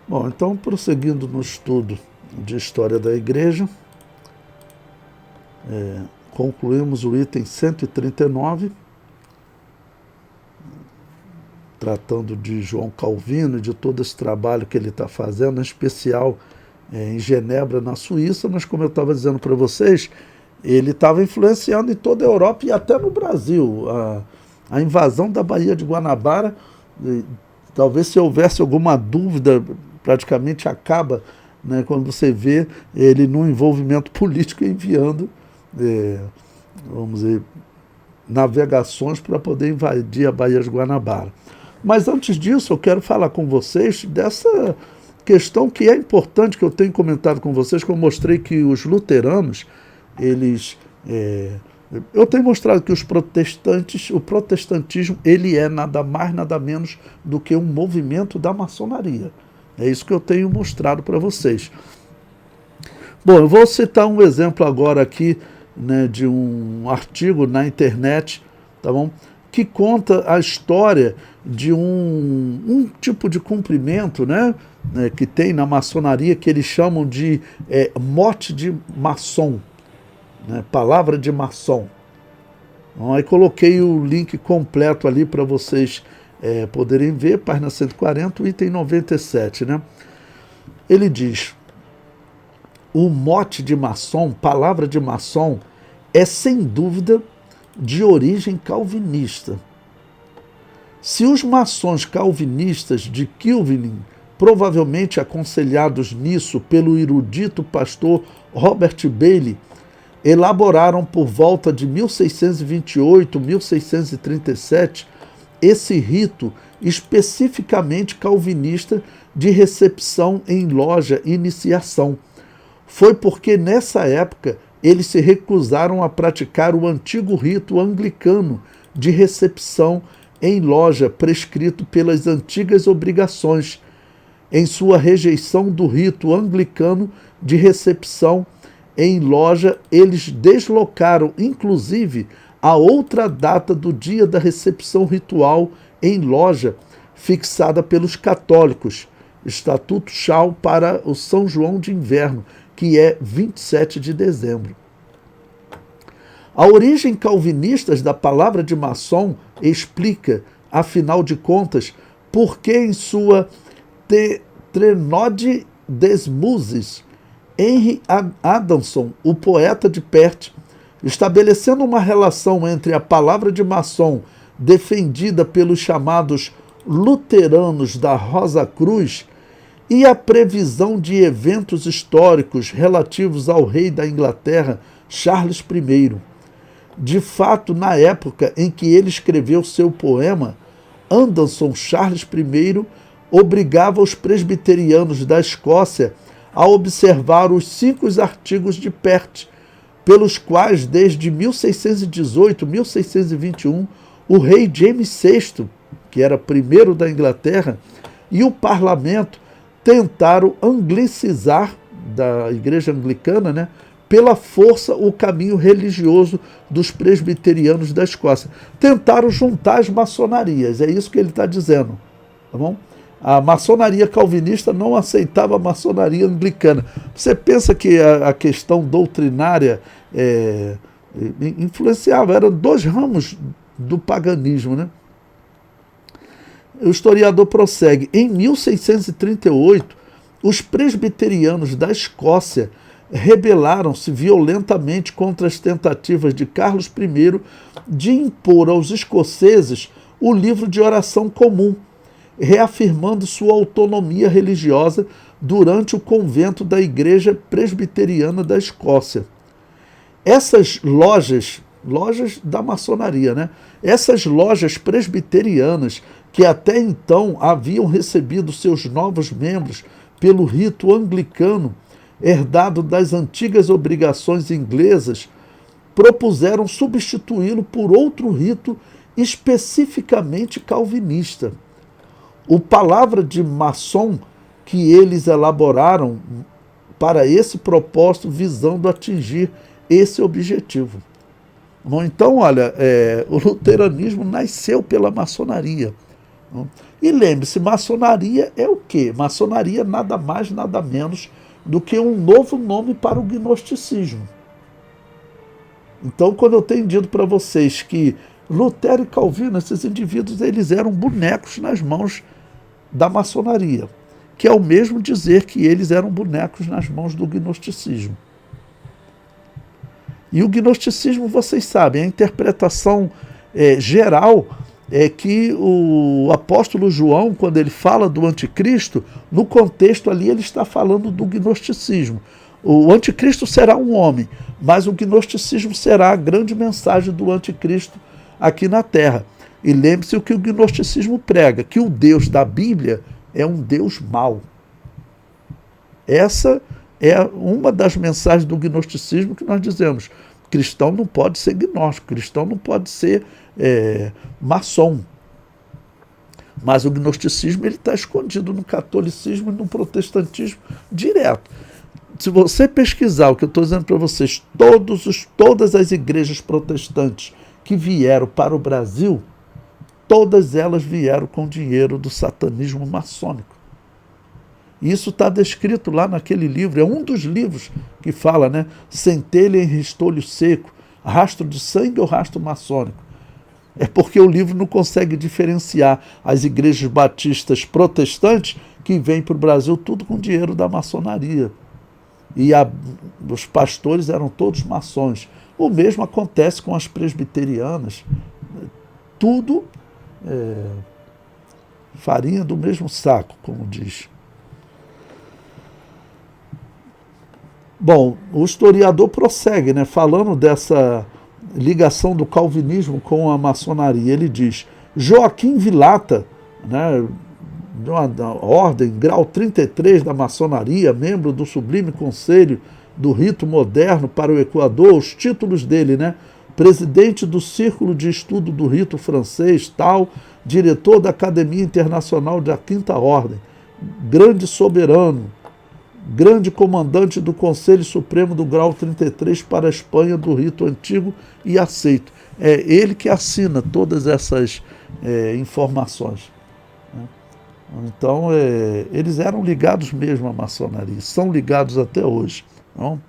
Bom, então, prosseguindo no estudo de história da igreja, concluímos o item 139, tratando de João Calvino e de todo esse trabalho que ele está fazendo, em especial em Genebra, na Suíça, mas como eu estava dizendo para vocês, ele estava influenciando em toda a Europa e até no Brasil. A invasão da Baía de Guanabara, talvez se houvesse alguma dúvida, praticamente acaba, né, quando você vê ele num envolvimento político enviando, vamos dizer, navegações para poder invadir a Baía de Guanabara. Mas antes disso, eu quero falar com vocês dessa questão que é importante, que eu tenho comentado com vocês, que eu mostrei que os luteranos, eles... eu tenho mostrado que os protestantes, o protestantismo, ele é nada mais, nada menos do que um movimento da maçonaria. É isso que eu tenho mostrado para vocês. Bom, eu vou citar um exemplo agora aqui, né, de um artigo na internet, tá bom? Que conta a história de um tipo de cumprimento, né, que tem na maçonaria, que eles chamam de mote de maçom, né, palavra de maçom. Então, aí coloquei o link completo ali para vocês poderem ver, página 140, item 97. Né? Ele diz: o mote de maçom, palavra de maçom, é sem dúvida de origem calvinista. Se os maçons calvinistas de Kilvinin, provavelmente aconselhados nisso pelo erudito pastor Robert Bailey, elaboraram por volta de 1628, 1637, esse rito especificamente calvinista de recepção em loja e iniciação. Foi porque nessa época eles se recusaram a praticar o antigo rito anglicano de recepção em loja prescrito pelas antigas obrigações. Em sua rejeição do rito anglicano de recepção em loja, eles deslocaram, inclusive, a outra data do dia da recepção ritual em loja, fixada pelos católicos, Estatuto Shaw, para o São João de Inverno, que é 27 de dezembro. A origem calvinista da palavra de maçom explica, afinal de contas, por que em sua Trenode des Muses, Henry Adamson, o poeta de Perth, estabelecendo uma relação entre a palavra de maçom defendida pelos chamados luteranos da Rosa Cruz e a previsão de eventos históricos relativos ao rei da Inglaterra, Charles I. De fato, na época em que ele escreveu seu poema, Anderson Charles I obrigava os presbiterianos da Escócia a observar os 5 artigos de Perth, pelos quais, desde 1618, 1621, o rei James VI, que era primeiro da Inglaterra, e o parlamento tentaram anglicizar da igreja anglicana, né, pela força o caminho religioso dos presbiterianos da Escócia. Tentaram juntar as maçonarias, é isso que ele está dizendo, tá bom? A maçonaria calvinista não aceitava a maçonaria anglicana. Você pensa que a questão doutrinária influenciava, eram 2 ramos do paganismo, né? O historiador prossegue. Em 1638, os presbiterianos da Escócia rebelaram-se violentamente contra as tentativas de Carlos I de impor aos escoceses o livro de oração comum, reafirmando sua autonomia religiosa durante o convento da Igreja Presbiteriana da Escócia. Essas lojas da maçonaria, né? Essas lojas presbiterianas, que até então haviam recebido seus novos membros pelo rito anglicano, herdado das antigas obrigações inglesas, propuseram substituí-lo por outro rito especificamente calvinista. O palavra de maçom que eles elaboraram para esse propósito, visando atingir esse objetivo. Bom, então, olha, o luteranismo nasceu pela maçonaria. E lembre-se, maçonaria é o quê? Maçonaria nada mais, nada menos do que um novo nome para o gnosticismo. Então, quando eu tenho dito para vocês que Lutero e Calvino, esses indivíduos, eles eram bonecos nas mãos da maçonaria, que é o mesmo dizer que eles eram bonecos nas mãos do gnosticismo. E o gnosticismo, vocês sabem, a interpretação geral é que o apóstolo João, quando ele fala do anticristo, no contexto ali ele está falando do gnosticismo. O anticristo será um homem, mas o gnosticismo será a grande mensagem do anticristo aqui na Terra. E lembre-se o que o gnosticismo prega, que o Deus da Bíblia é um Deus mau. Essa é uma das mensagens do gnosticismo que nós dizemos. Cristão não pode ser gnóstico, cristão não pode ser maçom. Mas o gnosticismo está escondido no catolicismo e no protestantismo direto. Se você pesquisar o que eu estou dizendo para vocês, todas as igrejas protestantes que vieram para o Brasil, todas elas vieram com dinheiro do satanismo maçônico. Isso está descrito lá naquele livro, é um dos livros que fala, né? Centelha em restolho seco, rastro de sangue ou rastro maçônico. É porque o livro não consegue diferenciar as igrejas batistas protestantes que vêm para o Brasil tudo com dinheiro da maçonaria. E os pastores eram todos maçons. O mesmo acontece com as presbiterianas. Tudo farinha do mesmo saco, como diz. Bom, o historiador prossegue, né, falando dessa ligação do calvinismo com a maçonaria. Ele diz: Joaquim Vilata, né, da ordem, grau 33 da maçonaria, membro do Sublime Conselho do Rito Moderno para o Equador, os títulos dele, né? Presidente do Círculo de Estudo do Rito Francês, tal, diretor da Academia Internacional da Quinta Ordem, grande soberano, grande comandante do Conselho Supremo do Grau 33 para a Espanha do Rito Antigo e Aceito. É ele que assina todas essas informações. Então, eles eram ligados mesmo à maçonaria, são ligados até hoje. Não?